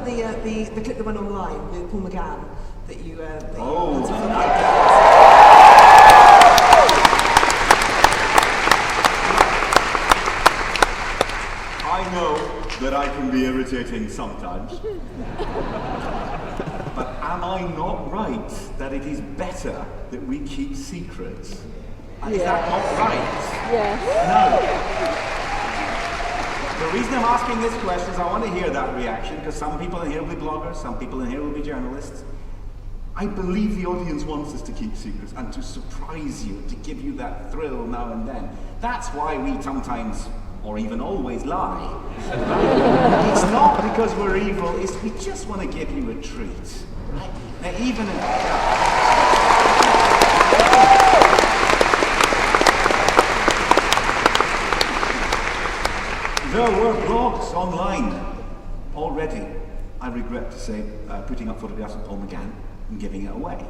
about the clip that went online with Paul McGann that you? I know that I can be irritating sometimes, but am I not right that it is better that we keep secrets? Is that not right? Yes. No. The reason I'm asking this question is I want to hear that reaction, because some people in here will be bloggers, some people in here will be journalists. I believe the audience wants us to keep secrets and to surprise you, to give you that thrill now and then. That's why we sometimes, or even always, lie. It's not because we're evil, it's we just want to give you a treat. Right? Now, even there were blogs online already, I regret to say, putting up photographs of Paul McGann and giving it away.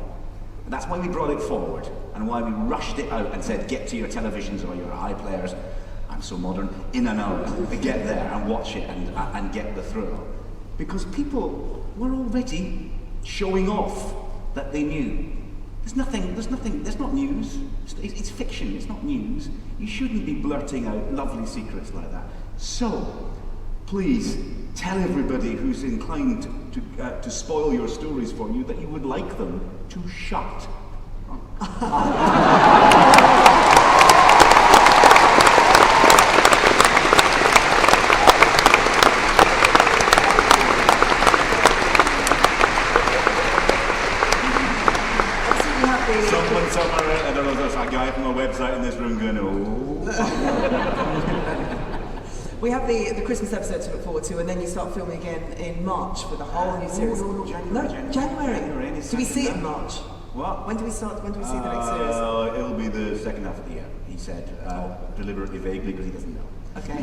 And that's why we brought it forward, and why we rushed it out and said, get to your televisions or your iPlayers, I'm so modern, in an hour, get there and watch it and get the thrill. Because people were already showing off that they knew. There's not news. It's fiction, it's not news. You shouldn't be blurting out lovely secrets like that. So, please, tell everybody who's inclined to spoil your stories for you that you would like them to shut. Someone somewhere, I don't know, there's a guy from a website in this room going, We have the Christmas episode to look forward to, and then you start filming again in March with a whole new series. No, January. Do we see it in March? What? When do we see the next series? It'll be the second half of the year, he said, deliberately vaguely, because he doesn't know. Okay.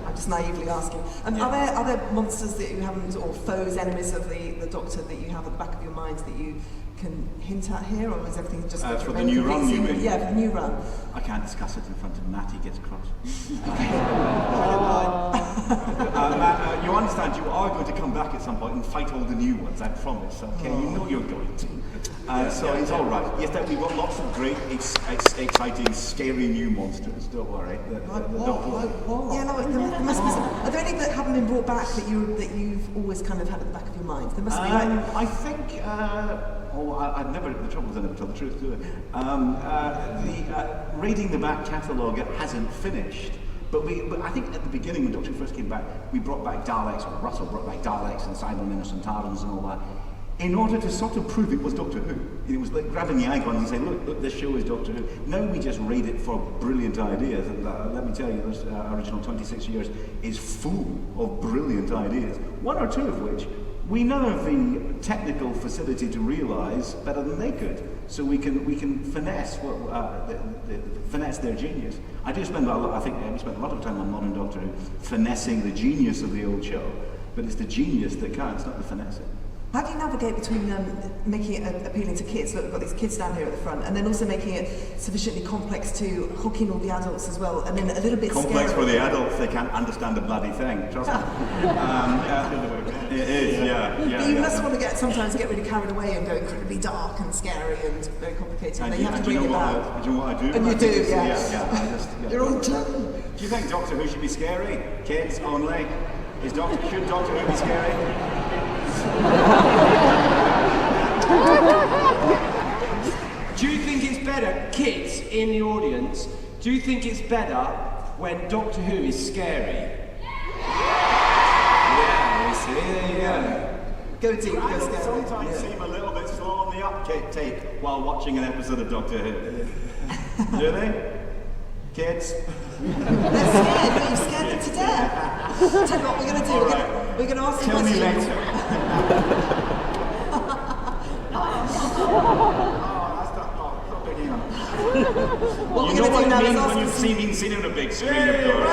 I'm just naively asking. Are there monsters that you haven't, or foes, enemies of the Doctor that you have at the back of your mind that you can hint at here, or is everything just for the new run, you mean? Yeah, for the new run. I can't discuss it in front of Matt, he gets cross. Matt, you understand you are going to come back at some point and fight all the new ones, I promise, okay? You know you're going to. So it's all right. Yes, we've got lots of great, exciting, scary new monsters, don't worry. Yeah, no, there must be some. Are there any that haven't been brought back that you've always kind of had at the back of your mind? There must be. I think. I've never. The trouble is, I never tell the truth, do I? Raiding the back catalogue hasn't finished. But I think at the beginning, when Doctor Who first came back, we brought back Daleks, or Russell brought back Daleks and Cybermen and Sontarans and all that, in order to sort of prove it was Doctor Who. It was like grabbing the icons and saying, look, this show is Doctor Who. Now we just raid it for brilliant ideas, and let me tell you, this original 26 years is full of brilliant ideas, one or two of which we now have the technical facility to realise better than they could, so we can finesse finesse their genius. I do spend I think we spent a lot of time on Modern Doctor Who finessing the genius of the old show, but it's the genius that counts, not the finessing. How do you navigate between making it appealing to kids? Look, we've got these kids down here at the front, and then also making it sufficiently complex to hook in all the adults as well, and then a little bit complex scary. for the adults, they can't understand a bloody thing, trust me. It is, yeah. But you must want to sometimes get really carried away and go incredibly dark and scary and very complicated, and then you have to bring it back. Do you know what I do? And you do, yes. Yeah. You're on time. Do you think Doctor Who should be scary? Kids only? Should Doctor Who be scary? Do you think it's better, kids in the audience, do you think it's better when Doctor Who is scary? Yeah, you see, there you go. Go deep, go scary. Sometimes seem a little bit slow on the uptake while watching an episode of Doctor Who. Do they? Kids? They're scared, but you've scared them to death. Tell you what we're going to do. We're going to ask Tell questions. me later. What you know what it means when you've been seen on a big screen, of course.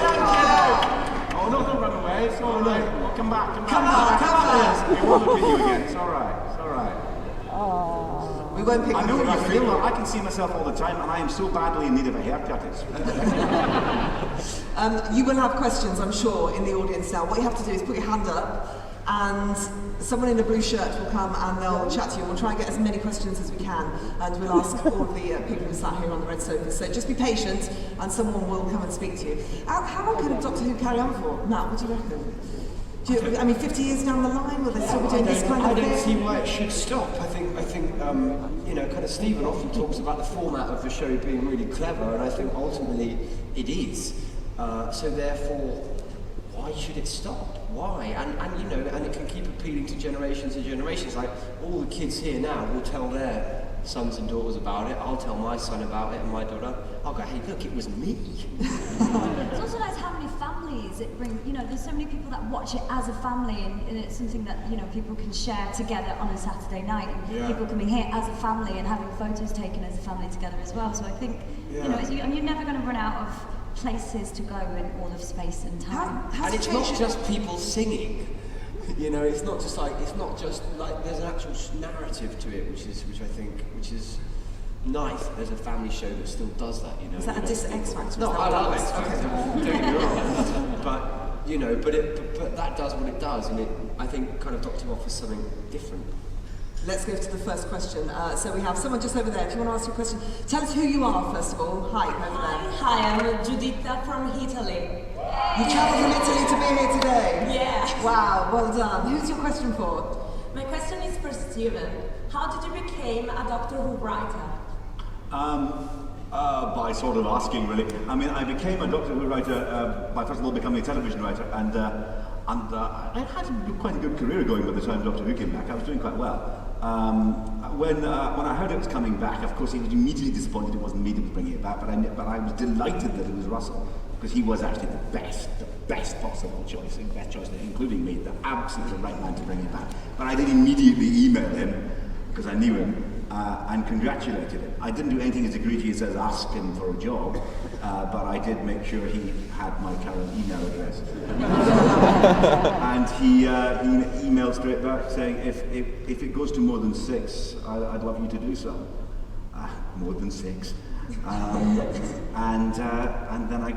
Oh, no, don't run away. It's all right. Oh, come back. We won't look at you again. It's all right. It's all right. We won't pick I know on what you feel. I can see myself all the time, and I am so badly in need of a haircut. You will have questions, I'm sure, in the audience now. What you have to do is put your hand up, and someone in a blue shirt will come and they'll chat to you, and we'll try and get as many questions as we can, and we'll ask all of the people who sat here on the red sofas. So just be patient, and someone will come and speak to you. How long can Doctor Who carry on for? Matt, what do you reckon? I mean, 50 years down the line, will they still be doing this kind of thing? I don't see why it should stop. I think, you know, kind of Stephen often talks about the format of the show being really clever, and I think ultimately it is. So therefore, why should it stop? Why? And you know, and it can keep appealing to generations and generations. Like all the kids here now will tell their sons and daughters about it. I'll tell my son about it and my daughter. I'll go, hey, look, it was me. It's also nice how many families it brings. You know, there's so many people that watch it as a family, and it's something that, you know, people can share together on a Saturday night. And people coming here as a family and having photos taken as a family together as well. So I think, you know, and you're never going to run out of places to go in all of space and time. And it's not just people singing. You know, it's not just like there's an actual narrative to it, which I think is nice. There's a family show that still does that. You know, is that a X Factor? No, I love X Factor. Don't get me wrong. But you know, but that does what it does, and I think kind of Doctor Who offers something different. Let's go to the first question. So we have someone just over there. If you want to ask your question, tell us who you are first of all. Hi, over there. Hi, I'm Giuditta from Italy. You travelled from Italy to be here today? Yeah. Wow, well done. Who's your question for? My question is for Stephen. How did you become a Doctor Who writer? By sort of asking, really. I mean, I became a Doctor Who writer by first of all becoming a television writer, and I had quite a good career going by the time Doctor Who came back. I was doing quite well. When I heard it was coming back, of course, he was immediately disappointed it wasn't me that was bringing it back, but I was delighted that it was Russell, because he was actually the best possible choice, the best choice, including me, the absolutely right man to bring it back. But I did immediately email him, because I knew him, and congratulated him. I didn't do anything as egregious as ask him for a job, but I did make sure he had my current email address. And he emailed straight back saying, if it goes to more than 6, I'd love you to do so. More than 6. And then I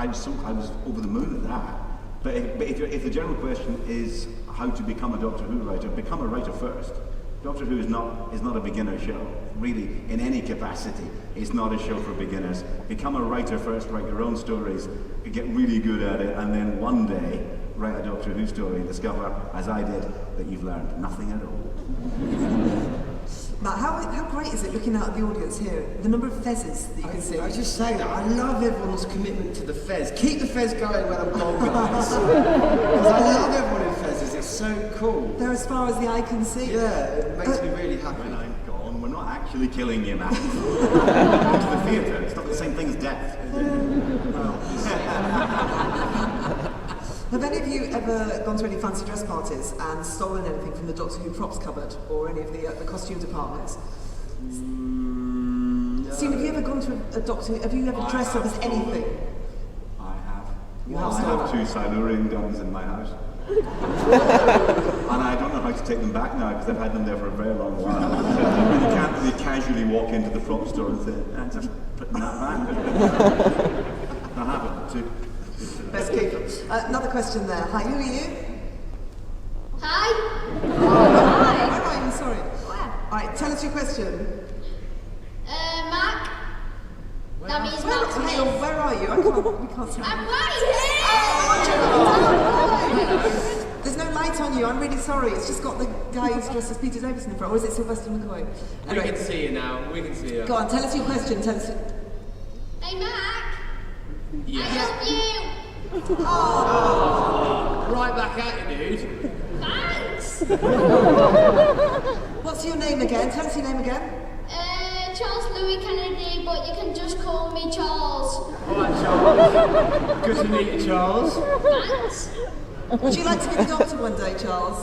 was over the moon at that. But if the general question is how to become a Doctor Who writer, become a writer first. Doctor Who is not a beginner show, really, in any capacity. It's not a show for beginners. Become a writer first, write your own stories, get really good at it, and then one day write a Doctor Who story and discover, as I did, that you've learned nothing at all. Matt, how great is it looking out at the audience here? The number of fezzes that you can see. I was just saying that. I love everyone's commitment to the fez. Keep the fez going when I'm gone, guys. Because I love everyone in fezzes. It's so cool. They're as far as the eye can see. Yeah, it makes me really happy. When I'm gone, we're not actually killing you, Matt. Go to the theatre. It's not the same thing as death. Have any of you ever gone to any fancy dress parties and stolen anything from the Doctor Who props cupboard or any of the costume departments? No. Steve, have you ever gone to a Doctor Who? Have you ever dressed up as anything? I have. You I have have 2 Silurian guns in my house. And I don't know how to take them back now because I've had them there for a very long while. You can't really casually walk into the prop store and say, I'm just putting that back. I have it too. Best keeper. Another question there. Hi, who are you? Hi. Hi. Where are you? Sorry. Where? Alright, tell us your question. Mark. That means Hang on, where are you? We can't see. I'm right here. There's no light on you, I'm really sorry. It's just got the guy who's dressed as Peter Davison in front, or is it Sylvester McCoy? We can see you now. We can see you. Go on, tell us your question. Tell us. Hey, Mark. Yeah. I love you. Oh. Right back at you, dude. Thanks. What's your name again? Tell us your name again. Charles Louis Kennedy, but you can just call me Charles. Alright, Charles. Good to meet you, Charles. Thanks. Would you like to be the Doctor one day, Charles?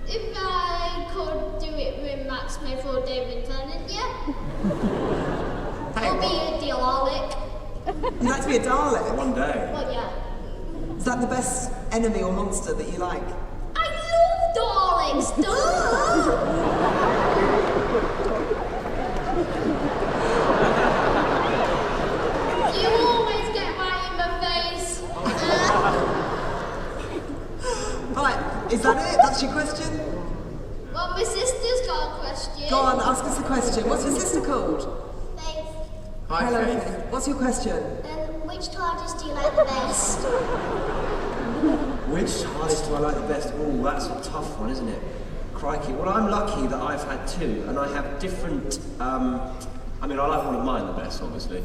If I could do it with Matt Smith or David Tennant, yeah. Or be a Dalek. You'd like to be a Dalek? One day. Well, yeah. Is that the best enemy or monster that you like? I love Daleks, duh! You always get right in my face. Is that it? That's your question? Well, my sister's got a question. Go on, ask us the question. What's your sister called? Faith. Hi, Hello, Faith. Faith. What's your question? Which TARDIS do you like the best? Which TARDIS do I like the best? Oh, that's a tough one, isn't it? Crikey. Well, I'm lucky that I've had two, and I have different. I mean, I like one of mine the best, obviously.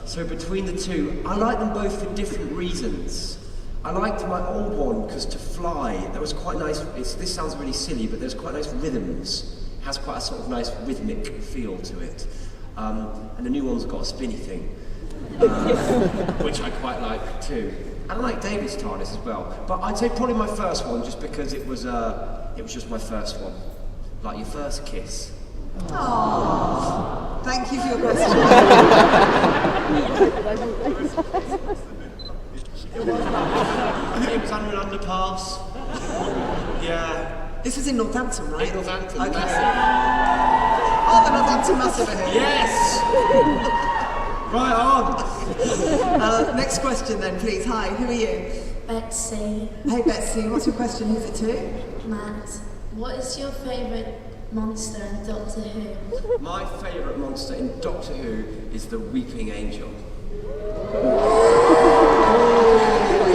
So between the two, I like them both for different reasons. I liked my old one because to fly, there was quite nice. This sounds really silly, but there's quite nice rhythms. It has quite a sort of nice rhythmic feel to it. And the new one's got a spinny thing, which I quite like too. And I like David's TARDIS as well. But I'd say probably my first one, just because it was just my first one, like your first kiss. Aww. Thank you for your question. It was under an underpass. Yeah. This was in Northampton, right? In Northampton, Okay. massive. Oh, the Northampton Massive are here. Yes! Right on. Next question then, please. Hi, who are you? Betsy, Hey, Betsy. What's your question? Who's it to? Matt, what is your favourite monster in Doctor Who? My favourite monster in Doctor Who is the Weeping Angel.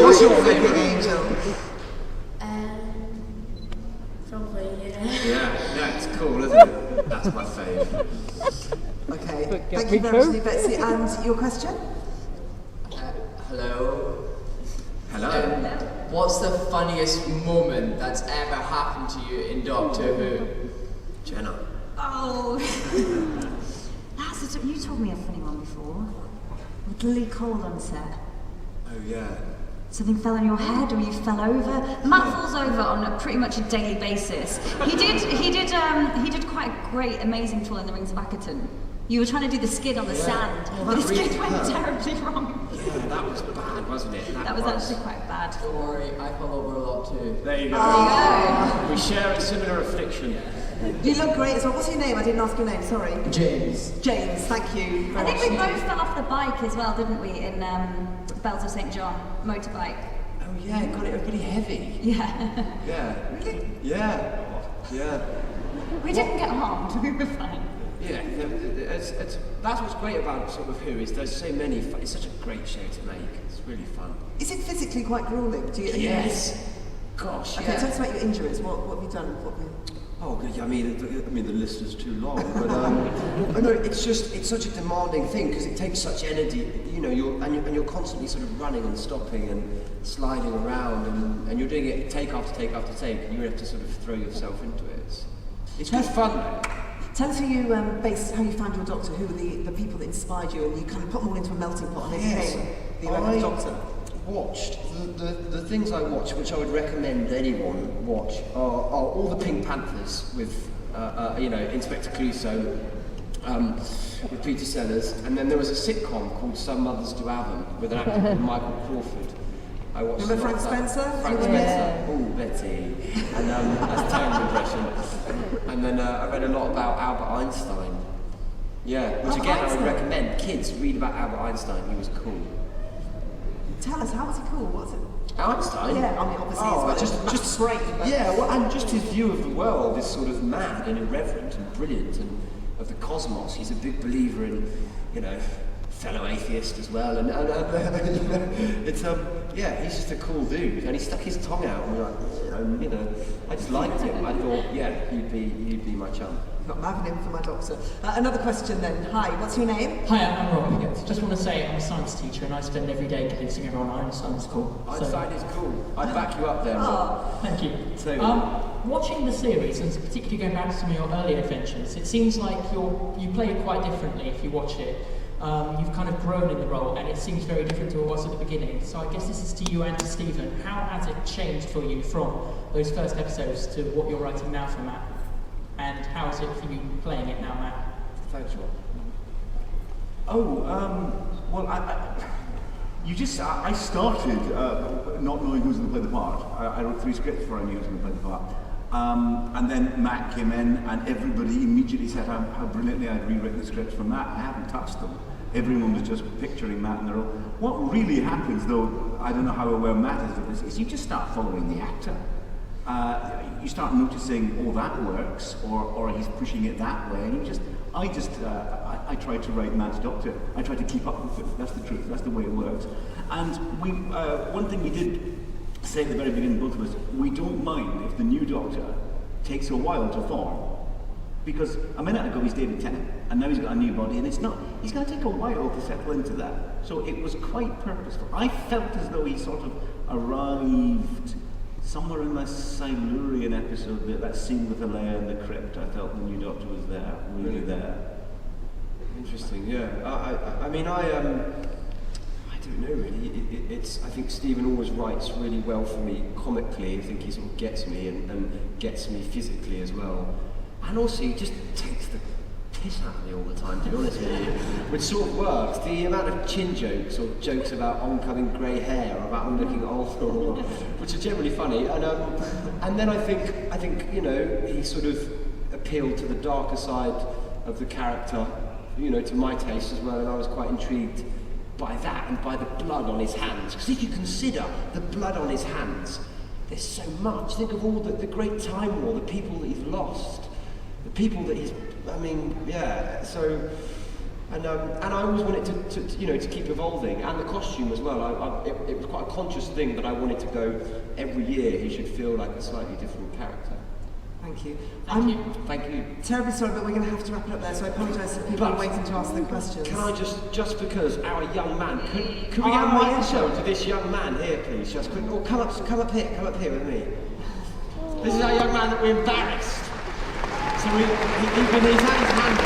What's your favourite angel? Probably, Yeah, it's cool, isn't it? That's my favourite. Okay. Thank you very much, Betsy. And your question? Hello. Hello. What's the funniest moment that's ever happened to you in Doctor Who? Jenna. Oh, you told me a funny one before. With Lily Cole on set. Oh yeah. Something fell on your head, or you fell over. Matt falls over on pretty much a daily basis. He did quite a great, amazing fall in the Rings of Ackerton. You were trying to do the skid on the sand, but the skid went terribly wrong. Yeah, that was bad, wasn't it? That was actually quite bad. Don't worry, I fell over a lot too. There you go. There you go. We share a similar affliction. You look great as well. What's your name? I didn't ask your name, sorry. James. James, thank you. I think we both fell off the bike as well, didn't we, in Bells of St. John, motorbike. Oh yeah, God, it was pretty heavy. Yeah. Yeah. Really? Yeah. Yeah. We didn't get harmed, we were fine. Yeah, that's what's great about sort of Who is there's so many. It's such a great show to make. It's really fun. Is it physically quite grueling? Do you? Yes. Gosh, Okay, yeah. tell us about your injuries. What have you done? Oh, good. I mean, the list is too long, but I know it's such a demanding thing because it takes such energy. You know, you're constantly sort of running and stopping and sliding around, and you're doing it take after take after take. And you have to sort of throw yourself into it. It's good fun though. Tell us how you found your doctor. Who were the people that inspired you, and you kind of put them all into a melting pot and then became the 11th Doctor. Watched the things I watch, which I would recommend anyone watch, are all the Pink Panthers with Inspector Clouseau with Peter Sellers, and then there was a sitcom called Some Mothers Do Have 'Em with an actor called Michael Crawford. I watched. Remember a lot Frank of that. Spencer? Frank Spencer. Oh, Betty. And that's a terrible impression. And then I read a lot about Albert Einstein. Yeah, which again I would recommend. Kids read about Albert Einstein. He was cool. Tell us, how was he cool? What was it? Einstein? Yeah, I mean, obviously just great. Yeah, well, and just his view of the world is sort of mad and irreverent and brilliant, and of the cosmos. He's a big believer in, fellow atheist as well, and it's he's just a cool dude, and he stuck his tongue out, and I just liked him. I thought, he'd be my chum. Got having him for my doctor. Another question then. Hi, what's your name? Hi, I'm Rob. Just want to say I'm a science teacher and I spend every day convincing everyone Einstein's cool. Einstein is cool. I'd back you up there. Oh. Thank you. So- Watching the series, and particularly going back to some of your early adventures, it seems like you play it quite differently if you watch it. You've kind of grown in the role, and it seems very different to what it was at the beginning. So I guess this is to you and to Stephen. How has it changed for you from those first episodes to what you're writing now for Matt? And how is it for you playing it now, Matt? Thanks, Rob. I started not knowing who was going to play the part. I wrote 3 scripts before I knew who was going to play the part. And then Matt came in, and everybody immediately said how brilliantly I'd rewritten the scripts for Matt. I haven't touched them. everyone was just picturing Matt in the role. What really happens, though, I don't know how aware Matt is of this, is you just start following the actor. You start noticing, oh, that works, or he's pushing it that way, and I try to write Matt's Doctor. I try to keep up with it. That's the truth. That's the way it works. And one thing we did say at the very beginning, both of us, we don't mind if the new Doctor takes a while to form. Because a minute ago he's David Tennant, and now he's got a new body, and he's going to take a while to settle into that. So it was quite purposeful. I felt as though he sort of arrived somewhere in the Silurian episode, that scene with Alea in the crypt. I felt the new Doctor was there, really there. Interesting, yeah. I don't know really. I think Stephen always writes really well for me comically. I think he sort of gets me and gets me physically as well. And also he just takes the piss out of me all the time, to be honest with you. Which sort of works. The amount of chin jokes or jokes about oncoming grey hair or about looking old, which are generally funny. And then I think he sort of appealed to the darker side of the character, to my taste as well, and I was quite intrigued by that and by the blood on his hands. Because if you consider the blood on his hands, there's so much. Think of all the great time war, the people that he's lost, the people that he's. So, and I always wanted to keep evolving, and the costume as well. It was quite a conscious thing that I wanted to go every year. He should feel like a slightly different character. Thank you. Thank you. Terribly sorry, but we're going to have to wrap it up there, so I apologise to the people who are waiting to ask their questions. Can I just because our young man, could we get a microphone to this young man here, please? Just quick. Oh, come up here with me. This is our young man that we're embarrassed. So he's had his hand up.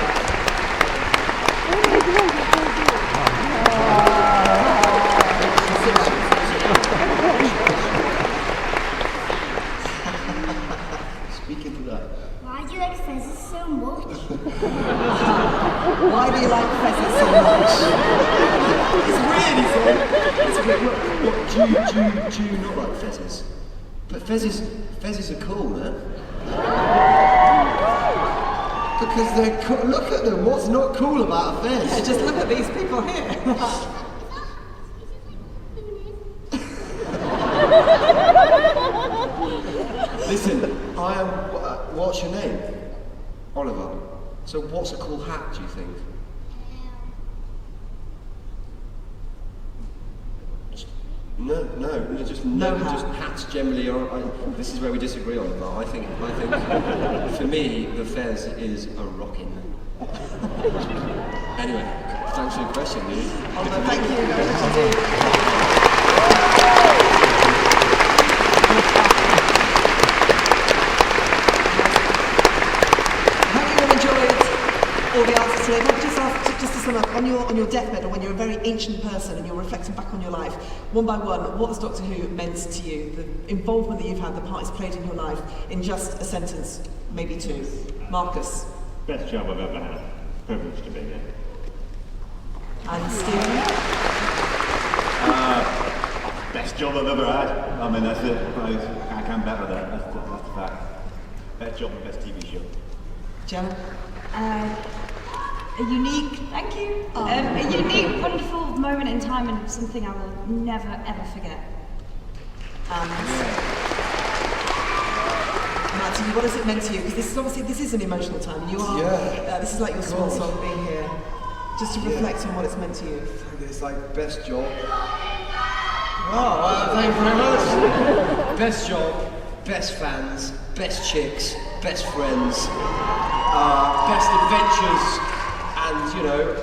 Speaking to that. Why do you like pheasants so much? Why do you like pheasants so much? It's weird, What, do you not like pheasants? But pheasants are cool, man. Because they're cool. Look at them. What's not cool about a fez? Yeah, just look at these people here. Listen, I am. What's your name? Oliver. So, what's a cool hat? Do you think? No, just hats generally are. This is where we disagree on, but I think for me the fez is a rockin'. Anyway, thanks for your question, dude. Thank you very much indeed. I hope you all enjoyed all the answers today. Just to sum up, on your deathbed, or when you're a very ancient person and you're reflecting back on your life, one by one, what has Doctor Who meant to you? The involvement that you've had, the part it's played in your life, in just a sentence, maybe two. Marcus. Best job I've ever had. Privileged to be here. And Stephen. Best job I've ever had. I mean, that's it. I can't better that. That's the fact. Best job and best TV show. Jenna. A unique, thank you. A unique, wonderful moment in time, and something I will never ever forget. Matty, what has it meant to you? Because this is an emotional time. You are. Yeah. This is like your swan song being here. Just to reflect on what it's meant to you. It's like best job. Oh, well, thank you very much. Best job, best fans, best chicks, best friends, best adventures. And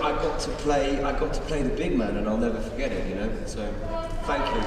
I got to play the big man, and I'll never forget it. So, thank you.